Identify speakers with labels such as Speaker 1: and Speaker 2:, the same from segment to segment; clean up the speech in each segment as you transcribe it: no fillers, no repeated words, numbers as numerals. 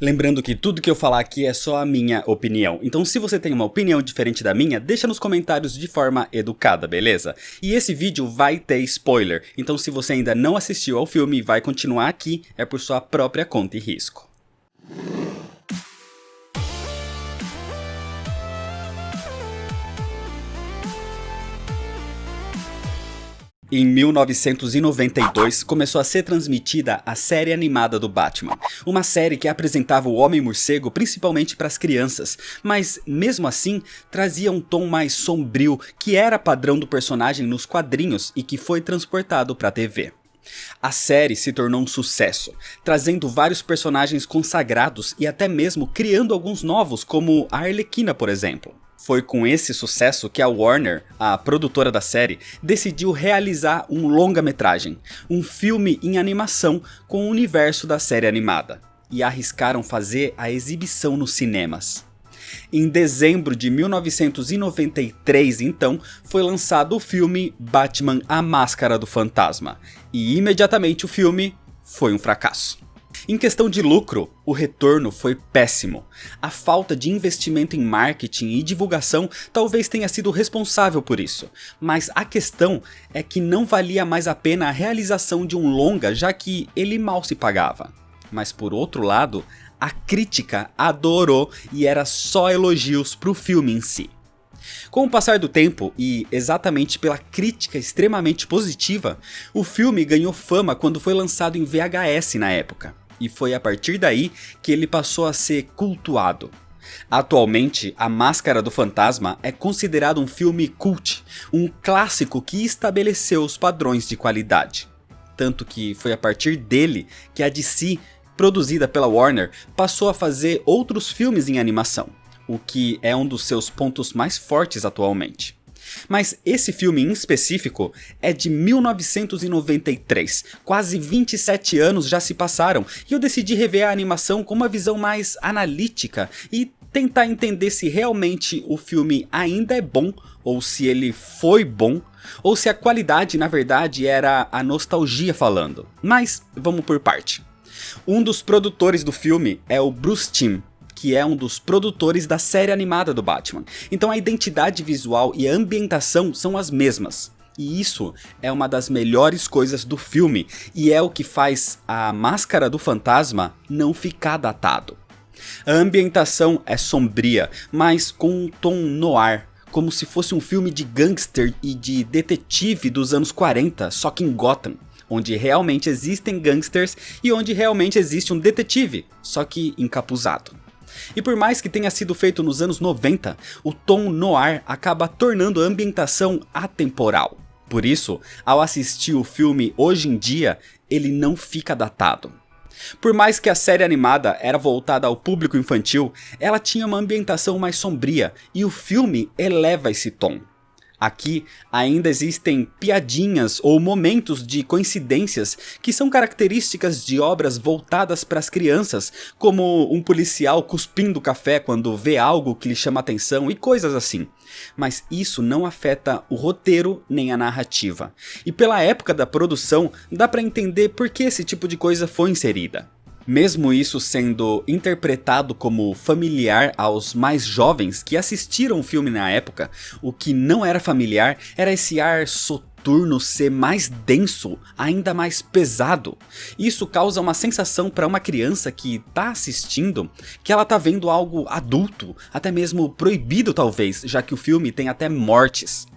Speaker 1: Lembrando que tudo que eu falar aqui é só a minha opinião, então se você tem uma opinião diferente da minha, deixa nos comentários de forma educada, beleza? E esse vídeo vai ter spoiler, então se você ainda não assistiu ao filme e vai continuar aqui, é por sua própria conta e risco. Em 1992, começou a ser transmitida a série animada do Batman, uma série que apresentava o Homem-Morcego principalmente para as crianças, mas mesmo assim trazia um tom mais sombrio que era padrão do personagem nos quadrinhos e que foi transportado para a TV. A série se tornou um sucesso, trazendo vários personagens consagrados e até mesmo criando alguns novos, como a Arlequina, por exemplo. Foi com esse sucesso que a Warner, a produtora da série, decidiu realizar um longa-metragem, um filme em animação com o universo da série animada, e arriscaram fazer a exibição nos cinemas. Em dezembro de 1993, então, foi lançado o filme Batman: A Máscara do Fantasma, e imediatamente o filme foi um fracasso. Em questão de lucro, o retorno foi péssimo. A falta de investimento em marketing e divulgação talvez tenha sido responsável por isso, mas a questão é que não valia mais a pena a realização de um longa, já que ele mal se pagava. Mas por outro lado, a crítica adorou e era só elogios pro filme em si. Com o passar do tempo, e exatamente pela crítica extremamente positiva, o filme ganhou fama quando foi lançado em VHS na época. E foi a partir daí que ele passou a ser cultuado. Atualmente, A Máscara do Fantasma é considerado um filme cult, um clássico que estabeleceu os padrões de qualidade. Tanto que foi a partir dele que a DC, produzida pela Warner, passou a fazer outros filmes em animação, o que é um dos seus pontos mais fortes atualmente. Mas esse filme em específico é de 1993, quase 27 anos já se passaram, e eu decidi rever a animação com uma visão mais analítica e tentar entender se realmente o filme ainda é bom, ou se ele foi bom, ou se a qualidade na verdade era a nostalgia falando. Mas vamos por parte. Um dos produtores do filme é o Bruce Timm, que é um dos produtores da série animada do Batman. Então a identidade visual e a ambientação são as mesmas. E isso é uma das melhores coisas do filme, e é o que faz a Máscara do Fantasma não ficar datado. A ambientação é sombria, mas com um tom noir, como se fosse um filme de gangster e de detetive dos anos 40, só que em Gotham, onde realmente existem gangsters e onde realmente existe um detetive, só que encapuzado. E por mais que tenha sido feito nos anos 90, o tom noir acaba tornando a ambientação atemporal. Por isso, ao assistir o filme hoje em dia, ele não fica datado. Por mais que a série animada era voltada ao público infantil, ela tinha uma ambientação mais sombria, e o filme eleva esse tom. Aqui ainda existem piadinhas ou momentos de coincidências que são características de obras voltadas para as crianças, como um policial cuspindo café quando vê algo que lhe chama atenção e coisas assim. Mas isso não afeta o roteiro nem a narrativa. E pela época da produção, dá para entender por que esse tipo de coisa foi inserida. Mesmo isso sendo interpretado como familiar aos mais jovens que assistiram o filme na época, o que não era familiar era esse ar soturno ser mais denso, ainda mais pesado. Isso causa uma sensação para uma criança que tá assistindo que ela tá vendo algo adulto, até mesmo proibido talvez, já que o filme tem até mortes.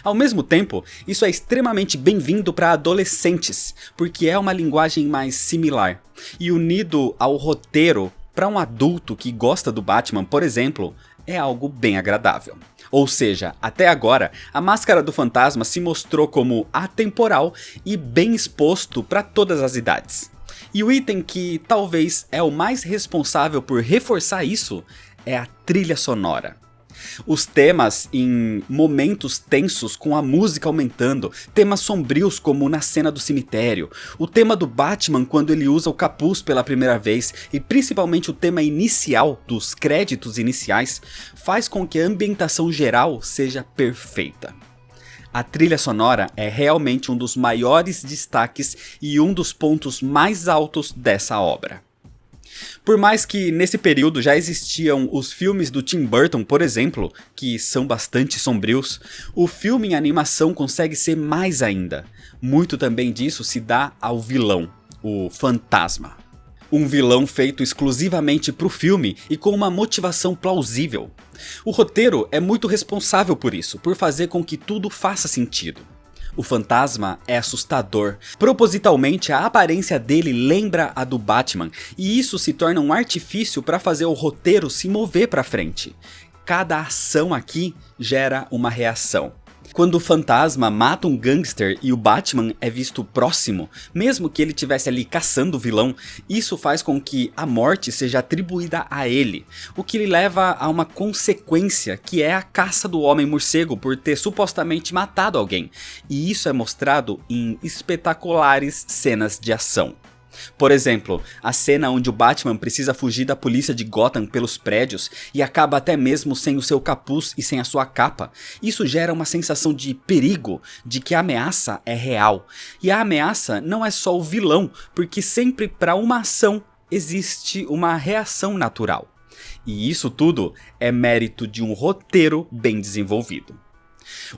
Speaker 1: Ao mesmo tempo, isso é extremamente bem-vindo para adolescentes, porque é uma linguagem mais similar. E unido ao roteiro, para um adulto que gosta do Batman, por exemplo, é algo bem agradável. Ou seja, até agora, a Máscara do Fantasma se mostrou como atemporal e bem exposto para todas as idades. E o item que talvez é o mais responsável por reforçar isso é a trilha sonora. Os temas em momentos tensos com a música aumentando, temas sombrios como na cena do cemitério, o tema do Batman quando ele usa o capuz pela primeira vez e principalmente o tema inicial dos créditos iniciais faz com que a ambientação geral seja perfeita. A trilha sonora é realmente um dos maiores destaques e um dos pontos mais altos dessa obra. Por mais que nesse período já existiam os filmes do Tim Burton, por exemplo, que são bastante sombrios, o filme em animação consegue ser mais ainda. Muito também disso se dá ao vilão, o Fantasma. Um vilão feito exclusivamente para o filme e com uma motivação plausível. O roteiro é muito responsável por isso, por fazer com que tudo faça sentido. O fantasma é assustador. Propositalmente, a aparência dele lembra a do Batman, e isso se torna um artifício para fazer o roteiro se mover para frente. Cada ação aqui gera uma reação. Quando o fantasma mata um gangster e o Batman é visto próximo, mesmo que ele estivesse ali caçando o vilão, isso faz com que a morte seja atribuída a ele, o que lhe leva a uma consequência, que é a caça do Homem-Morcego por ter supostamente matado alguém, e isso é mostrado em espetaculares cenas de ação. Por exemplo, a cena onde o Batman precisa fugir da polícia de Gotham pelos prédios e acaba até mesmo sem o seu capuz e sem a sua capa. Isso gera uma sensação de perigo, de que a ameaça é real. E a ameaça não é só o vilão, porque sempre para uma ação existe uma reação natural. E isso tudo é mérito de um roteiro bem desenvolvido.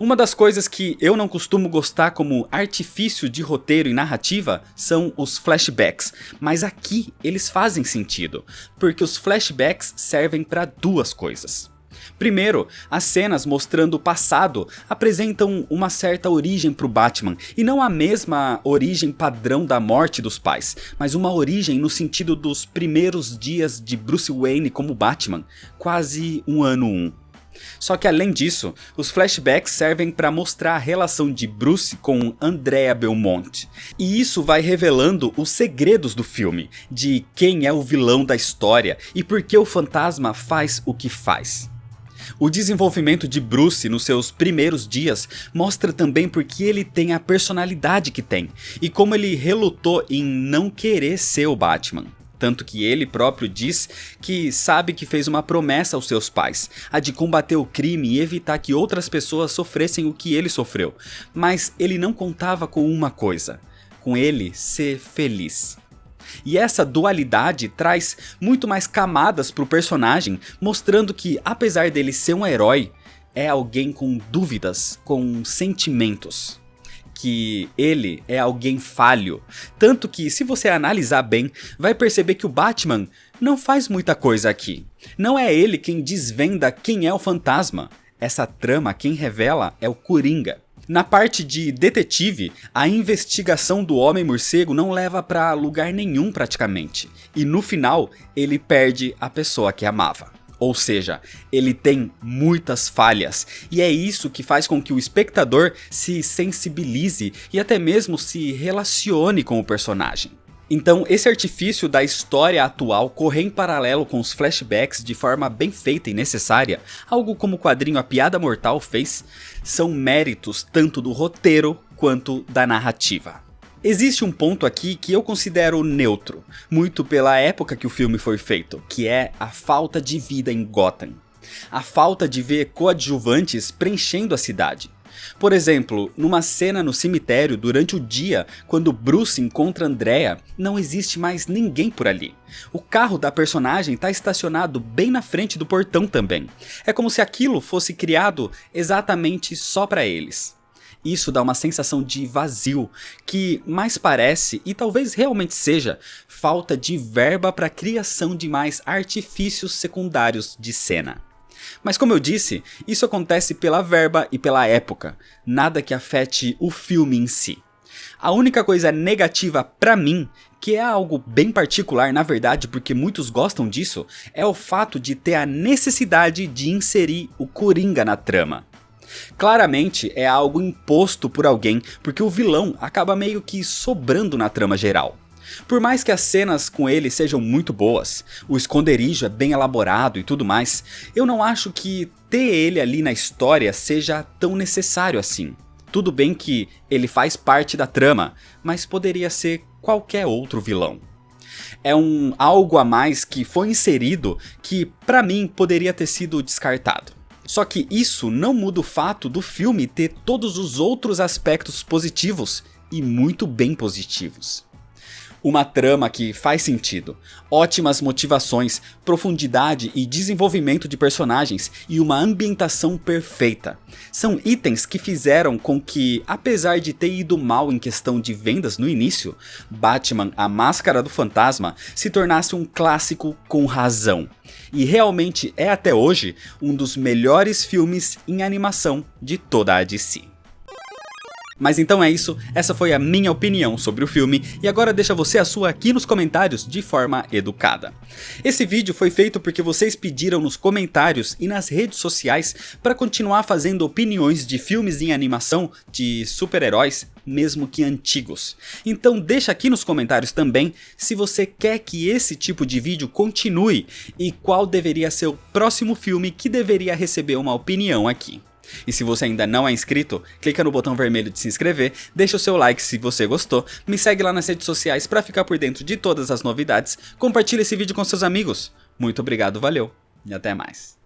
Speaker 1: Uma das coisas que eu não costumo gostar como artifício de roteiro e narrativa são os flashbacks, mas aqui eles fazem sentido, porque os flashbacks servem para duas coisas. Primeiro, as cenas mostrando o passado apresentam uma certa origem para o Batman, e não a mesma origem padrão da morte dos pais, mas uma origem no sentido dos primeiros dias de Bruce Wayne como Batman, quase um ano 1. Só que além disso, os flashbacks servem para mostrar a relação de Bruce com Andrea Belmont. E isso vai revelando os segredos do filme, de quem é o vilão da história e por que o fantasma faz o que faz. O desenvolvimento de Bruce nos seus primeiros dias mostra também porque ele tem a personalidade que tem, e como ele relutou em não querer ser o Batman. Tanto que ele próprio diz que sabe que fez uma promessa aos seus pais, a de combater o crime e evitar que outras pessoas sofressem o que ele sofreu. Mas ele não contava com uma coisa, com ele ser feliz. E essa dualidade traz muito mais camadas para o personagem, mostrando que apesar dele ser um herói, é alguém com dúvidas, com sentimentos. Que ele é alguém falho, tanto que se você analisar bem, vai perceber que o Batman não faz muita coisa aqui. Não é ele quem desvenda quem é o fantasma, essa trama quem revela é o Coringa. Na parte de detetive, a investigação do Homem-Morcego não leva pra lugar nenhum praticamente, e no final ele perde a pessoa que amava. Ou seja, ele tem muitas falhas, e é isso que faz com que o espectador se sensibilize e até mesmo se relacione com o personagem. Então esse artifício da história atual correr em paralelo com os flashbacks de forma bem feita e necessária, algo como o quadrinho A Piada Mortal fez, são méritos tanto do roteiro quanto da narrativa. Existe um ponto aqui que eu considero neutro, muito pela época que o filme foi feito, que é a falta de vida em Gotham. A falta de ver coadjuvantes preenchendo a cidade. Por exemplo, numa cena no cemitério durante o dia, quando Bruce encontra Andrea, não existe mais ninguém por ali. O carro da personagem está estacionado bem na frente do portão também. É como se aquilo fosse criado exatamente só para eles. Isso dá uma sensação de vazio, que mais parece, e talvez realmente seja, falta de verba para a criação de mais artifícios secundários de cena. Mas como eu disse, isso acontece pela verba e pela época, nada que afete o filme em si. A única coisa negativa pra mim, que é algo bem particular na verdade porque muitos gostam disso, é o fato de ter a necessidade de inserir o Coringa na trama. Claramente é algo imposto por alguém, porque o vilão acaba meio que sobrando na trama geral. Por mais que as cenas com ele sejam muito boas, o esconderijo é bem elaborado e tudo mais, eu não acho que ter ele ali na história seja tão necessário assim. Tudo bem que ele faz parte da trama, mas poderia ser qualquer outro vilão. É algo a mais que foi inserido que pra mim poderia ter sido descartado. Só que isso não muda o fato do filme ter todos os outros aspectos positivos e muito bem positivos. Uma trama que faz sentido, ótimas motivações, profundidade e desenvolvimento de personagens e uma ambientação perfeita. São itens que fizeram com que, apesar de ter ido mal em questão de vendas no início, Batman: A Máscara do Fantasma se tornasse um clássico com razão. E realmente é até hoje um dos melhores filmes em animação de toda a DC. Mas então é isso, essa foi a minha opinião sobre o filme e agora deixa você a sua aqui nos comentários de forma educada. Esse vídeo foi feito porque vocês pediram nos comentários e nas redes sociais para continuar fazendo opiniões de filmes em animação de super-heróis, mesmo que antigos. Então deixa aqui nos comentários também se você quer que esse tipo de vídeo continue e qual deveria ser o próximo filme que deveria receber uma opinião aqui. E se você ainda não é inscrito, clica no botão vermelho de se inscrever, deixa o seu like se você gostou, me segue lá nas redes sociais para ficar por dentro de todas as novidades, compartilha esse vídeo com seus amigos. Muito obrigado, valeu e até mais.